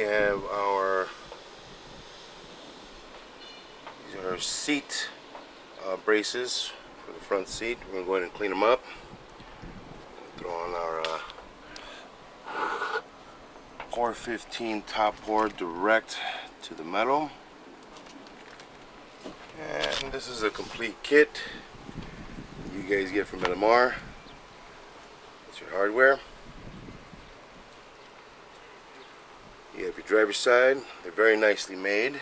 have these are our seat braces for the front seat. We're going to go ahead and clean them up. Throw on our core 15 top board direct to the metal. And this is a complete kit you guys get from LMR. That's your hardware. You have your driver's side. They're very nicely made.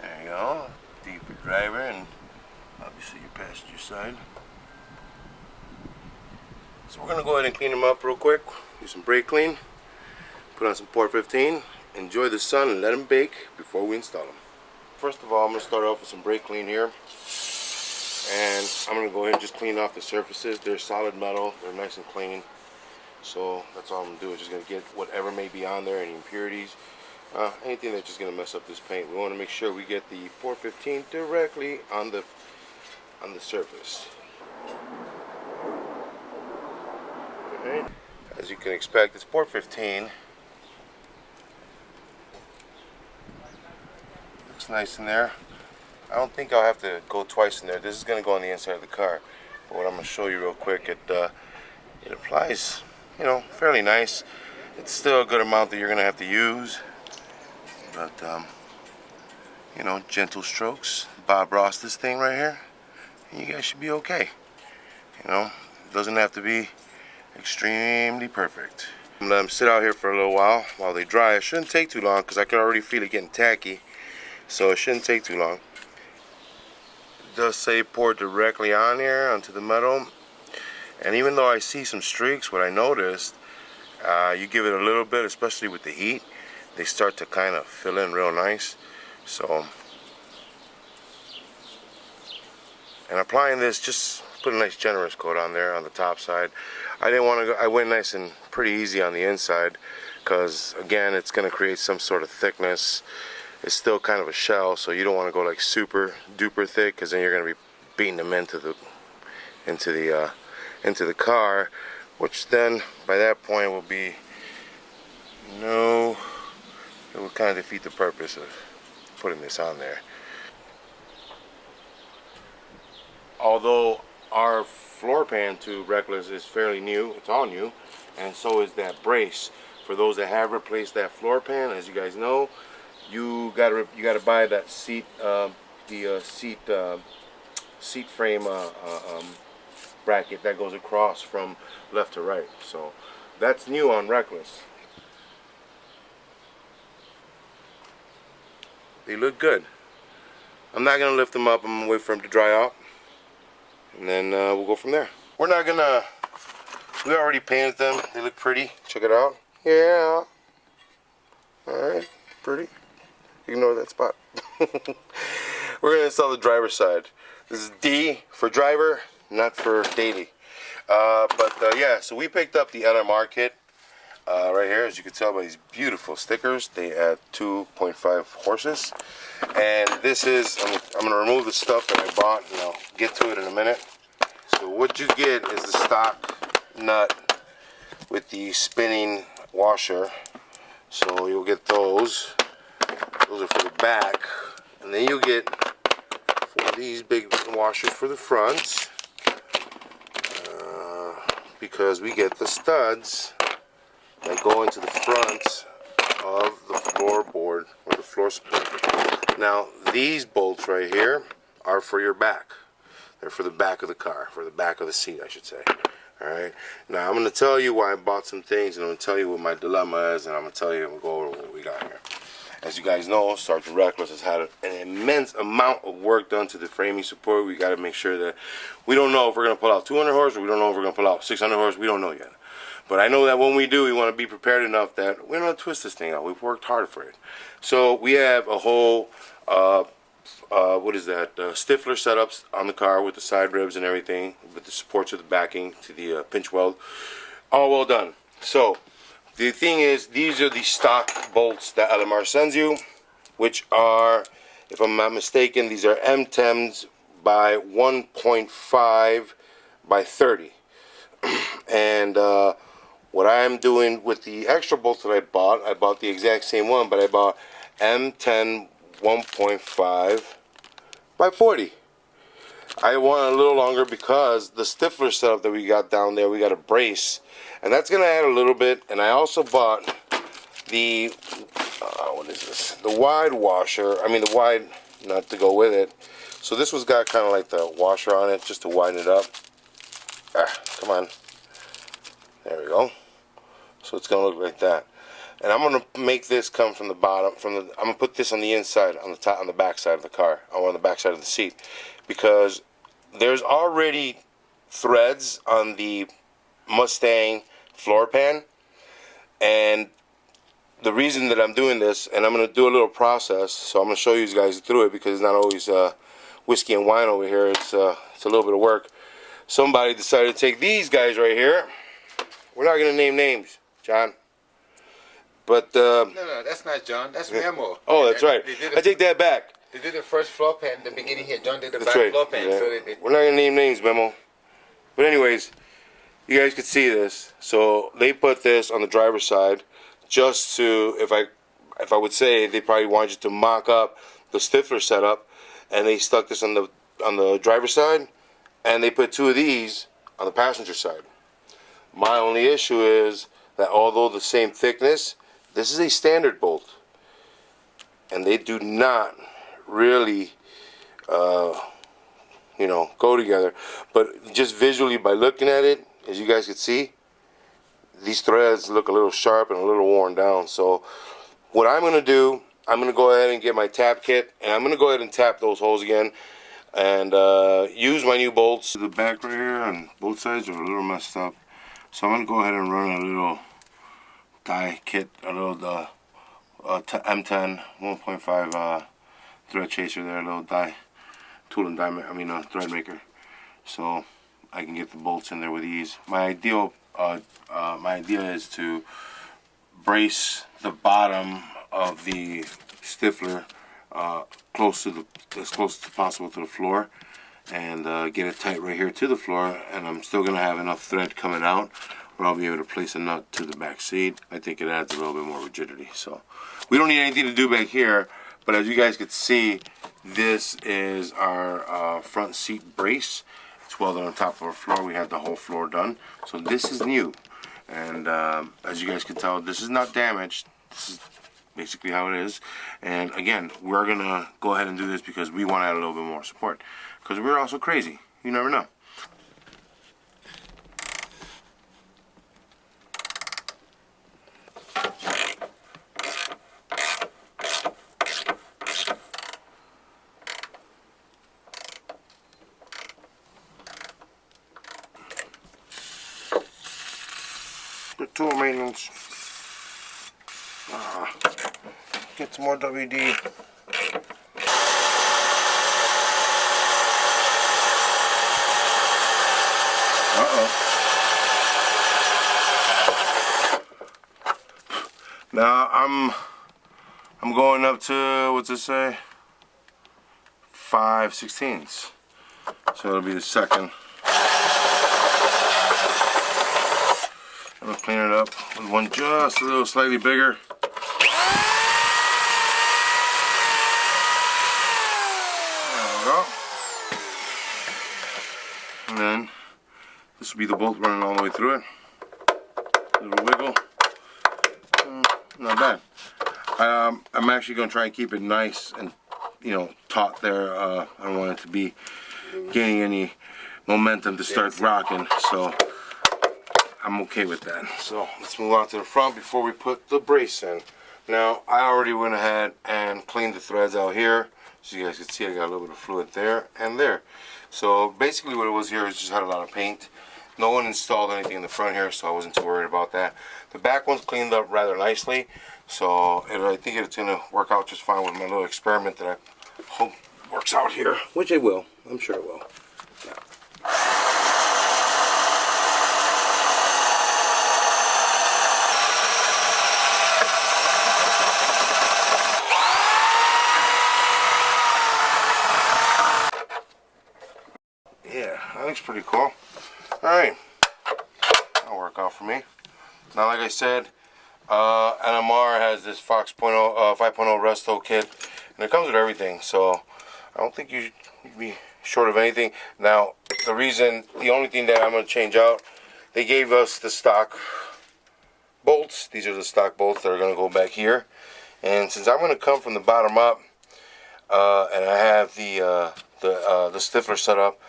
There you go. D for driver, and obviously your passenger side. So we're going to go ahead and clean them up real quick. Do some brake clean. Put on some port 15. Enjoy the sun and let them bake before we install them. First of all, I'm going to start off with some brake clean here. And I'm going to go ahead and just clean off the surfaces. They're solid metal. They're nice and clean. So that's all I'm going to do, is just going to get whatever may be on there, any impurities. Anything that's just going to mess up this paint. We want to make sure we get the port 15 directly on the surface. Alright. As you can expect, it's port 15. Looks nice in there. I don't think I'll have to go twice in there. This is going to go on the inside of the car. But what I'm going to show you real quick, it applies, you know, fairly nice. It's still a good amount that you're going to have to use. But, you know, gentle strokes. Bob Ross this thing right here. And you guys should be okay. You know, it doesn't have to be extremely perfect. I'm going to let them sit out here for a little while they dry. It shouldn't take too long because I can already feel it getting tacky. So it shouldn't take too long. It does say pour directly on here onto the metal. And even though I see some streaks, what I noticed, you give it a little bit, especially with the heat, they start to kind of fill in real nice. So, and applying this, just put a nice generous coat on there on the top side. I didn't want to go, I went nice and pretty easy on the inside because again, it's going to create some sort of thickness. It's still kind of a shell, so you don't want to go like super duper thick, because then you're going to be beating them into the car, which then by that point will be it will kind of defeat the purpose of putting this on there. Although our floor pan to Reckless is fairly new, it's all new, and so is that brace. For those that have replaced that floor pan, as you guys know, you gotta buy that seat seat frame bracket that goes across from left to right. So that's new on Reckless. They look good. I'm not gonna lift them up. I'm gonna wait for them to dry out, and then we'll go from there. We already painted them. They look pretty. Check it out. Yeah. All right. Pretty. Ignore that spot. We're going to install the driver's side. This is D for driver, not for daily. Yeah, so we picked up the LMR kit right here. As you can tell by these beautiful stickers, they add 2.5 horses. And this is, I'm going to remove the stuff that I bought, and I'll get to it in a minute. So what you get is the stock nut with the spinning washer. So you'll get those. Those are for the back, and then you get these big washers for the front, because we get the studs that go into the front of the floorboard or the floor support. Now these bolts right here are for your back. They're for the back of the car, for the back of the seat, I should say. Alright, now I'm going to tell you why I bought some things, and I'm going to tell you what my dilemma is, and I'm going to tell you, we'll go over what we got here. As you guys know, Sergeant Reckless has had an immense amount of work done to the framing support. We got to make sure that we don't know if we're going to pull out 200 horse, or we don't know if we're going to pull out 600 horse. We don't know yet. But I know that when we do, we want to be prepared enough that we don't have to twist this thing out. We've worked hard for it. So we have a whole, Stifler setups on the car with the side ribs and everything, with the supports of the backing to the pinch weld. All well done. So the thing is, these are the stock bolts that LMR sends you, which are, if I'm not mistaken, these are M10s by 1.5 by 30. And What I'm doing with the extra bolts that I bought the exact same one, but I bought M10 1.5 by 40. I want a little longer because the stifler setup that we got down there, we got a brace, and that's gonna add a little bit. And I also bought the what is this? The wide washer. I mean the wide nut to go with it. So this one's got kind of like the washer on it just to widen it up. Come on. There we go. So it's gonna look like that. And I'm gonna make this come from the bottom. I'm gonna put this on the inside, on the top, on the back side of the car, on the back side of the seat, because there's already threads on the Mustang floor pan, and the reason that I'm doing this, and I'm gonna do a little process, so I'm gonna show you guys through it because it's not always whiskey and wine over here. It's a little bit of work. Somebody decided to take these guys right here. We're not gonna name names, John. But no, that's not John. That's Memo. Oh, that's right. I take that back. They did the first floor pan in the beginning here. John did the That's back right. floor pan. Yeah. So we're not gonna name names, Memo. But anyways, you guys could see this. So they put this on the driver's side, just to, if I would say, they probably wanted you to mock up the stifler setup, and they stuck this on the driver's side, and they put two of these on the passenger side. My only issue is that although the same thickness, this is a standard bolt, and they do not really, you know, go together. But just visually by looking at it, as you guys can see, these threads look a little sharp and a little worn down. So what I'm going to do, I'm going to go ahead and get my tap kit, and I'm going to go ahead and tap those holes again, and use my new bolts. The back right here on both sides are a little messed up, so I'm going to go ahead and run a little die kit, a little M10 1.5 thread chaser there, a little die tool and die, thread maker, so I can get the bolts in there with ease. My idea is to brace the bottom of the stifler as close as possible to the floor, and get it tight right here to the floor, and I'm still gonna have enough thread coming out where I'll be able to place a nut to the back seat. I think it adds a little bit more rigidity. So we don't need anything to do back here, but as you guys can see, this is our front seat brace. It's welded on top of our floor. We had the whole floor done, so this is new, and as you guys can tell, this is not damaged. This is basically how it is. And again, we're gonna go ahead and do this because we want to add a little bit more support, because we're also crazy. You never know. Good tool maintenance. Get some more WD. Now I'm going up to, what's it say? 5/16. So it'll be the second. I'm gonna clean it up with one just a little slightly bigger. There we go. And then this will be the bolt running all the way through it. A little wiggle. Not bad. I'm actually going to try and keep it nice and, taut there. I don't want it to be gaining any momentum to start rocking, so I'm okay with that. So let's move on to the front before we put the brace in. Now, I already went ahead and cleaned the threads out here. So you guys can see I got a little bit of fluid there and there. So basically what it was here is just had a lot of paint. No one installed anything in the front here, so I wasn't too worried about that. The back one's cleaned up rather nicely, so I think it's going to work out just fine with my little experiment that I hope works out here. Which it will. I'm sure it will. Yeah. Yeah, that looks pretty cool. Alright, that'll work out for me. Now, like I said, NMR has this 5.0 Resto kit, and it comes with everything. So I don't think you'd be short of anything. Now, the only thing that I'm going to change out, they gave us the stock bolts. These are the stock bolts that are going to go back here. And since I'm going to come from the bottom up, and I have the stiffler set up,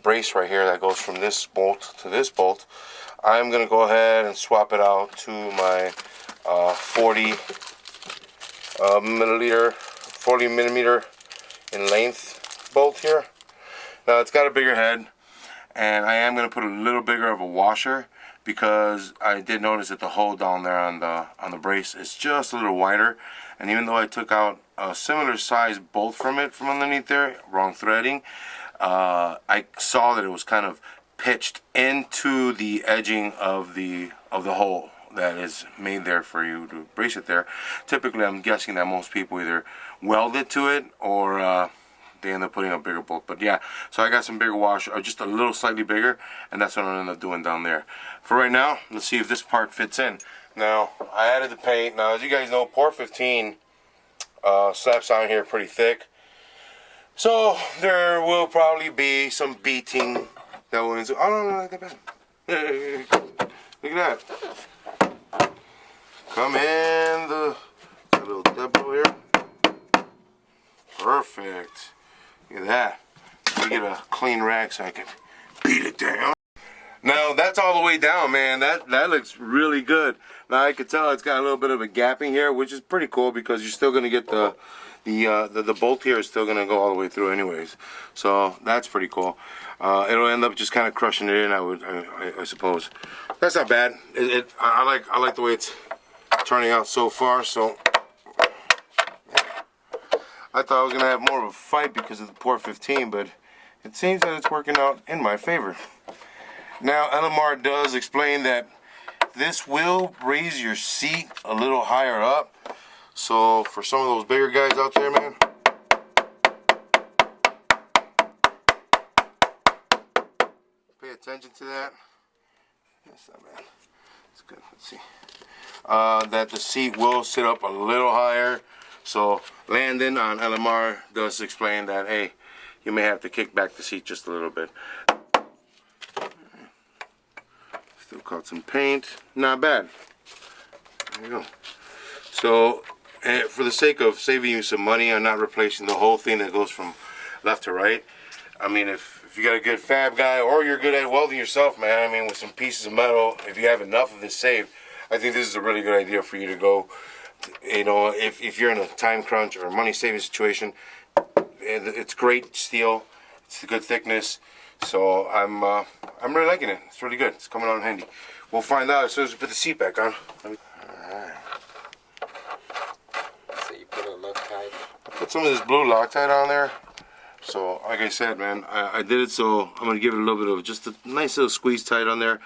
brace right here that goes from this bolt to this bolt, I'm going to go ahead and swap it out to my 40 millimeter in length bolt here. Now it's got a bigger head, and I am going to put a little bigger of a washer, because I did notice that the hole down there on the brace is just a little wider, and even though I took out a similar size bolt from underneath there, wrong threading, I saw that it was kind of pitched into the edging of the hole that is made there for you to brace it there. Typically, I'm guessing that most people either weld it to it or they end up putting a bigger bolt. But yeah, so I got some bigger washer, or just a little slightly bigger, and that's what I'm gonna end up doing down there. For right now, let's see if this part fits in. Now, I added the paint. Now, as you guys know, Port 15 slaps on here pretty thick, so there will probably be some beating that will ensue. Oh, no, not that bad. Look at that. Come in the little depot here. Perfect. Look at that. Let me get a clean rag so I can beat it down. Now that's all the way down, man. That looks really good. Now I can tell it's got a little bit of a gapping here, which is pretty cool, because you're still gonna get the bolt here is still gonna go all the way through anyways. So that's pretty cool. It'll end up just kind of crushing it in, I suppose. That's not bad. I like the way it's turning out so far. So I thought I was gonna have more of a fight because of the Port 15, but it seems that it's working out in my favor. Now, NMR does explain that this will raise your seat a little higher up. So for some of those bigger guys out there, man, pay attention to that. That's not bad. It's good. Let's see. That the seat will sit up a little higher. So Landon on LMR does explain that, hey, you may have to kick back the seat just a little bit. Still caught some paint. Not bad. There you go. So, for the sake of saving you some money, I'm not replacing the whole thing that goes from left to right. I mean, if you got a good fab guy, or you're good at welding yourself, man, I mean, with some pieces of metal, if you have enough of this saved, I think this is a really good idea for you to go. You know, if you're in a time crunch or a money saving situation, it's great steel. It's a good thickness. So I'm really liking it. It's really good. It's coming out handy. We'll find out as soon as we put the seat back on. Alright. So you put a Loctite. Put some of this blue Loctite on there. So like I said, man, I did it so I'm gonna give it a little bit of just a nice little squeeze tight on there.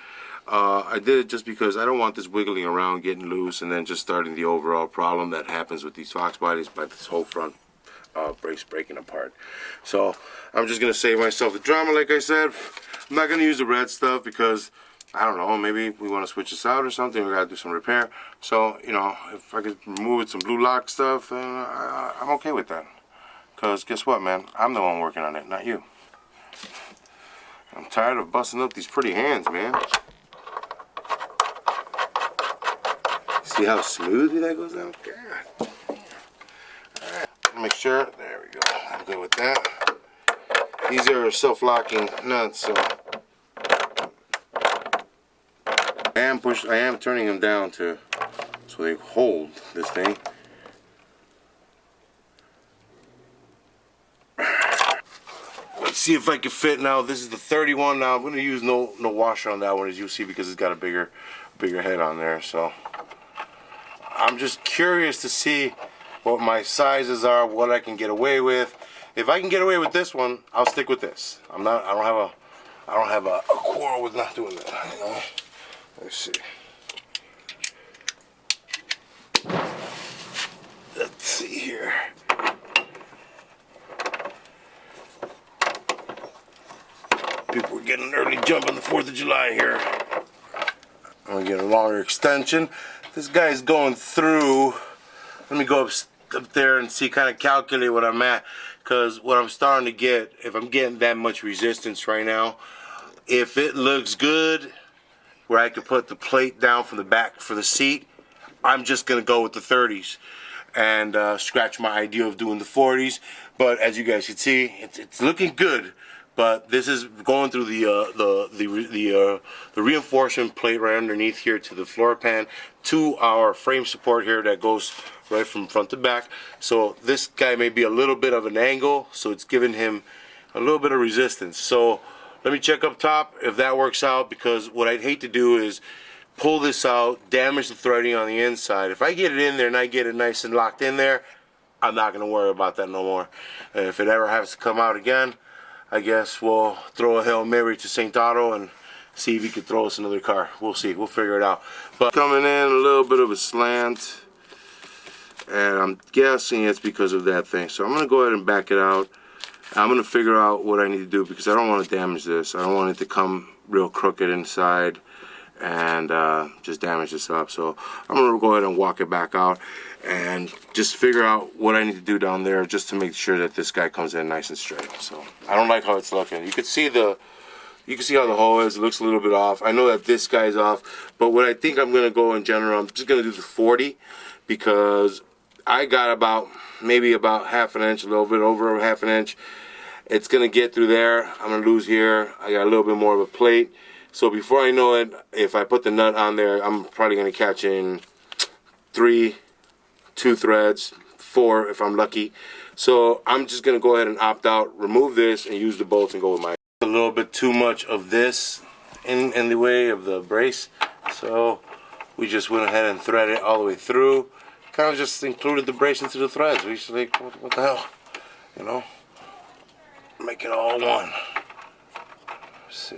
I did it just because I don't want this wiggling around, getting loose, and then just starting the overall problem that happens with these Fox bodies by this whole front brace breaking apart. So I'm just gonna save myself the drama. Like I said, I'm not gonna use the red stuff because I don't know, maybe we want to switch this out or something. We gotta do some repair. So you know, if I could remove with some blue lock stuff, I'm okay with that. Cause guess what, man? I'm the one working on it, not you. I'm tired of busting up these pretty hands, man. See how smoothly that goes down? God. Make sure, there we go, I'm good with that. These are self-locking nuts, so I am turning them down so they hold this thing. Let's see if I can fit. Now this is the 31. Now I'm going to use no washer on that one, as you'll see, because it's got a bigger head on there. So I'm just curious to see what my sizes are, what I can get away with. If I can get away with this one, I'll stick with this. I don't have a quarrel with not doing that. You know? Let's see. Let's see here. People are getting an early jump on the 4th of July here. I'm gonna get a longer extension. This guy's going through. Let me go up there and see, kind of calculate what I'm at, because what I'm starting to get, if I'm getting that much resistance right now, if it looks good where I could put the plate down from the back for the seat, I'm just gonna go with the 30s and scratch my idea of doing the 40s. But as you guys can see, it's looking good. But this is going through the reinforcement plate right underneath here to the floor pan to our frame support here that goes right from front to back. So this guy may be a little bit of an angle, so it's giving him a little bit of resistance. So let me check up top if that works out, because what I'd hate to do is pull this out, damage the threading on the inside. If I get it in there and I get it nice and locked in there, I'm not going to worry about that no more. If it ever has to come out again, I guess we'll throw a Hail Mary to St. Otto and see if he can throw us another car. We'll see. We'll figure it out. But coming in a little bit of a slant, and I'm guessing it's because of that thing. So I'm going to go ahead and back it out. I'm going to figure out what I need to do, because I don't want to damage this. I don't want it to come real crooked inside and just damage this up. So I'm going to go ahead and walk it back out and just figure out what I need to do down there, just to make sure that this guy comes in nice and straight. So I don't like how it's looking. You can see how the hole is. It looks a little bit off. I know that this guy's off, but what I think I'm going to go in general, I'm just going to do the 40, because I got maybe about half an inch, a little bit over half an inch. It's going to get through there. I'm going to lose here. I got a little bit more of a plate. So before I know it, if I put the nut on there, I'm probably going to catch in 2 threads, 4 if I'm lucky. So I'm just going to go ahead and opt out, remove this, and use the bolts and go with my. A little bit too much of this in the way of the brace. So we just went ahead and threaded it all the way through. Kind of just included the brace into the threads. We just like, what the hell? You know? Make it all one. Let's see.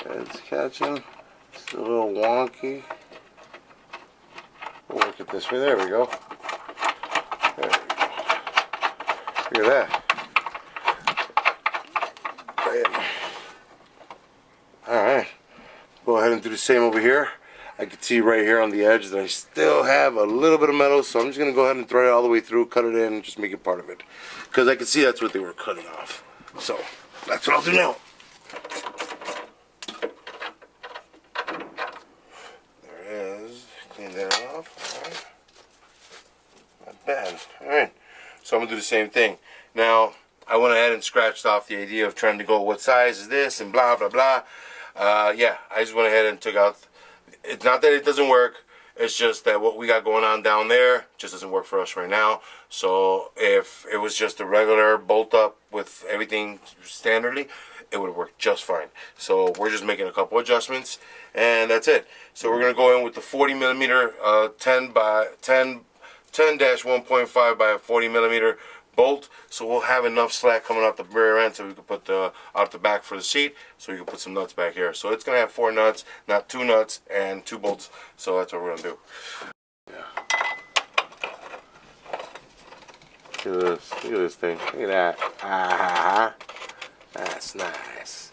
It's catching. It's a little wonky. We'll work it this way. There we go. There we go. Look at that. Alright. Go ahead and do the same over here. I can see right here on the edge that I still have a little bit of metal, so I'm just going to go ahead and thread it all the way through, cut it in, and just make it part of it. Because I can see that's what they were cutting off. So, that's what I'll do now. Clean that off. Alright. Not bad. Alright. So I'm going to do the same thing. Now, I went ahead and scratched off the idea of trying to go, what size is this, and blah, blah, blah. Yeah, I just went ahead and took out. It's not that it doesn't work. It's just that what we got going on down there just doesn't work for us right now. So if it was just a regular bolt up with everything standardly, it would have worked just fine. So we're just making a couple adjustments, and that's it. So we're going to go in with the 40 millimeter 10-1.5 by 40 millimeter bolt. So we'll have enough slack coming out the rear end so we can put out the back for the seat, so we can put some nuts back here. So it's going to have 4 nuts, not 2 nuts, and 2 bolts. So that's what we're going to do. Yeah. Look at this. Look at this thing. Look at that. Ah, that's nice.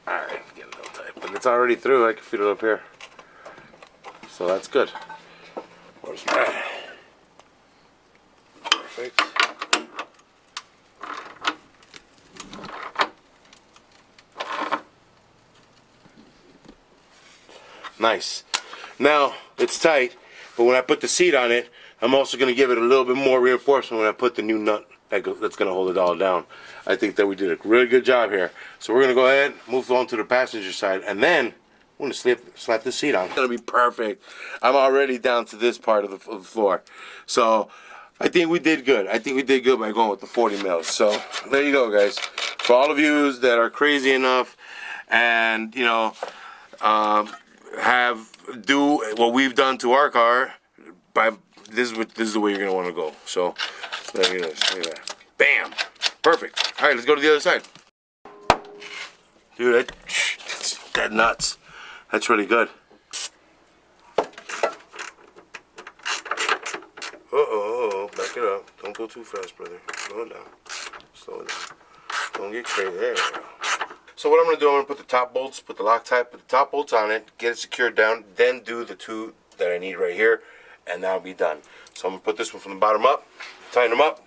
Alright, get a little tight. But it's already through. I can fit it up here. So that's good. Where's my? Perfect. Nice. Now, it's tight, but when I put the seat on it, I'm also going to give it a little bit more reinforcement when I put the new nut that's going to hold it all down. I think that we did a really good job here. So we're going to go ahead, move on to the passenger side, and then I'm going to slap the seat on. It's going to be perfect. I'm already down to this part of the floor. So I think we did good. I think we did good by going with the 40 mils. So there you go, guys. For all of you that are crazy enough and, you know, do what we've done to our car, this is the way you're going to want to go. So look at this. Look at that. Bam. Perfect. All right, let's go to the other side. Dude, that's nuts. That's really good. Uh-oh, back it up. Don't go too fast, brother. Slow it down. Slow it down. Don't get crazy. There we go. So what I'm going to do, I'm going to put the top bolts, put the Loctite, put the top bolts on it, get it secured down, then do the two that I need right here, and that'll be done. So I'm going to put this one from the bottom up, tighten them up.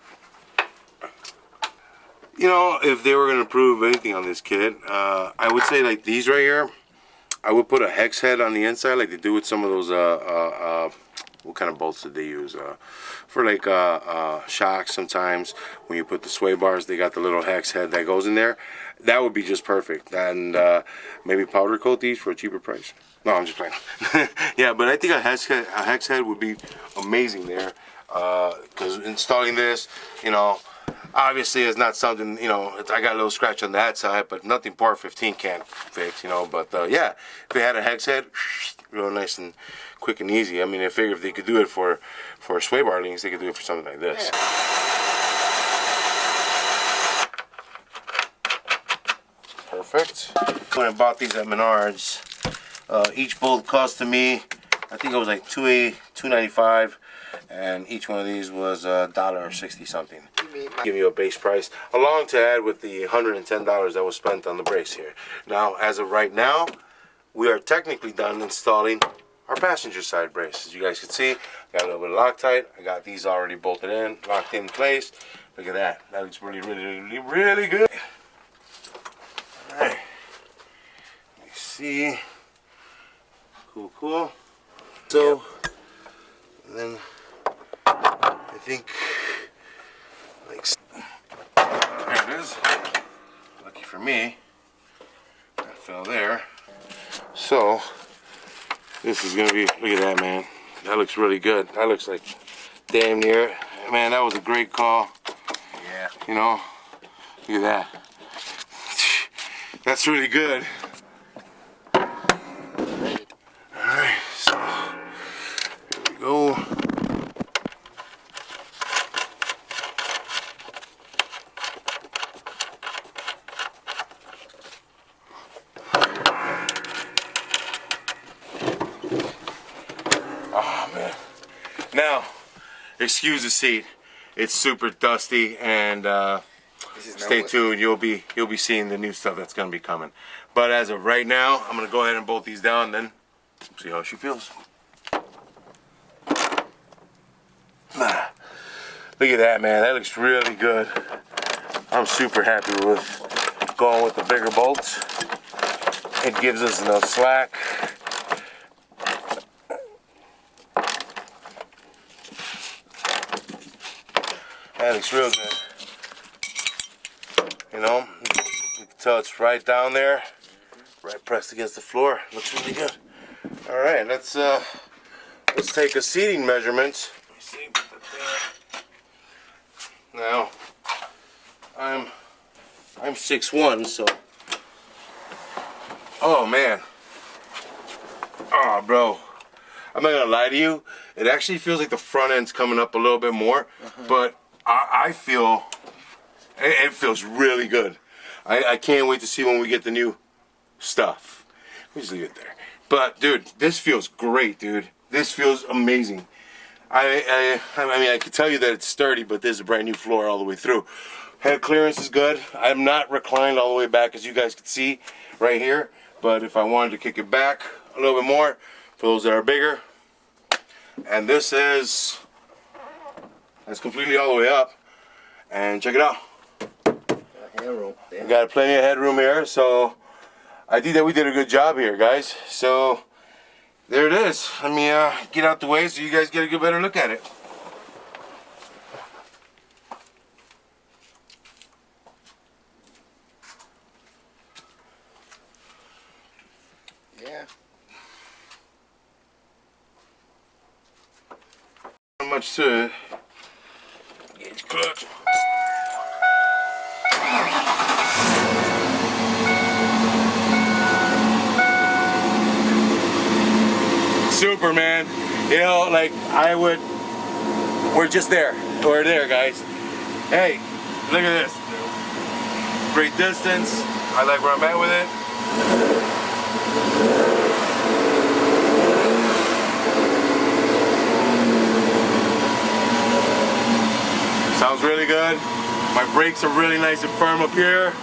You know, if they were going to improve anything on this kit, I would say like these right here, I would put a hex head on the inside like they do with some of those, what kind of bolts did they use? For like shocks sometimes, when you put the sway bars, they got the little hex head that goes in there. That would be just perfect. And maybe powder coat these for a cheaper price. No, I'm just playing. Yeah, but I think a hex head would be amazing there. Because installing this, you know, obviously it's not something, you know, I got a little scratch on that side, but nothing Part 15 can't fix, you know. But yeah, if they had a hex head, real nice and quick and easy. I mean, I figure if they could do it for sway bar links, they could do it for something like this. Perfect. When I bought these at Menards, each bolt cost to me, I think it was like $2.95, and each one of these was $1.60 something. Give you a base price, along to add with the $110 that was spent on the brace here. Now, as of right now, we are technically done installing our passenger side brace. As you guys can see, I got a little bit of Loctite. I got these already bolted in, locked in place. Look at that. That looks really good. All right. Let me see. Cool. So, then I think, like, there it is. Lucky for me, that fell there. So, this is gonna be, look at that, man. That looks really good. That looks like damn near, man, that was a great call. Yeah. You know, look at that. That's really good. Alright, so here we go. Oh man. Now, excuse the seat. It's super dusty, and stay tuned. You'll be seeing the new stuff that's gonna be coming. But as of right now, I'm gonna go ahead and bolt these down, then see how she feels. Look at that, man. That looks really good. I'm super happy with going with the bigger bolts. It gives us enough slack. That looks real good. You know, you can tell it's right down there, right pressed against the floor. Looks really good. All right, let's take a seating measurement. Let me see, put that there. Now, I'm 6'1", so. Oh man. Oh, bro. I'm not gonna lie to you. It actually feels like the front end's coming up a little bit more, but I feel it feels really good. I can't wait to see when we get the new stuff. We just leave it there. But dude, this feels great, dude. This feels amazing. I mean, I can tell you that it's sturdy, but this is a brand new floor all the way through. Head clearance is good. I'm not reclined all the way back, as you guys can see right here. But if I wanted to kick it back a little bit more, for those that are bigger, and this is, that's completely all the way up. And check it out. Headroom. We got plenty of headroom here, so I think that we did a good job here, guys. So there it is. Let me get out the way so you guys get a good better look at it. Yeah. Not much to it. Gauge clutch. Super, man. You know, like we're just there. We're there, guys. Hey, look at this. Great distance. I like where I'm at with it. Sounds really good. My brakes are really nice and firm up here.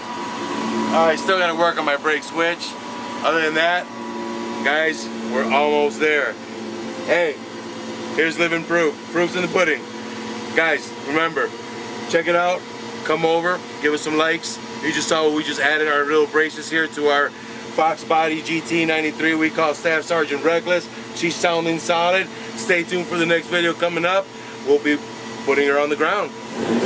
Alright, still gotta work on my brake switch. Other than that, guys, we're almost there. Hey, here's living proof. Proof's in the pudding. Guys, remember, check it out. Come over, give us some likes. You just saw we just added our little braces here to our Fox Body GT93 we call Staff Sergeant Reckless. She's sounding solid. Stay tuned for the next video coming up. We'll be putting her on the ground.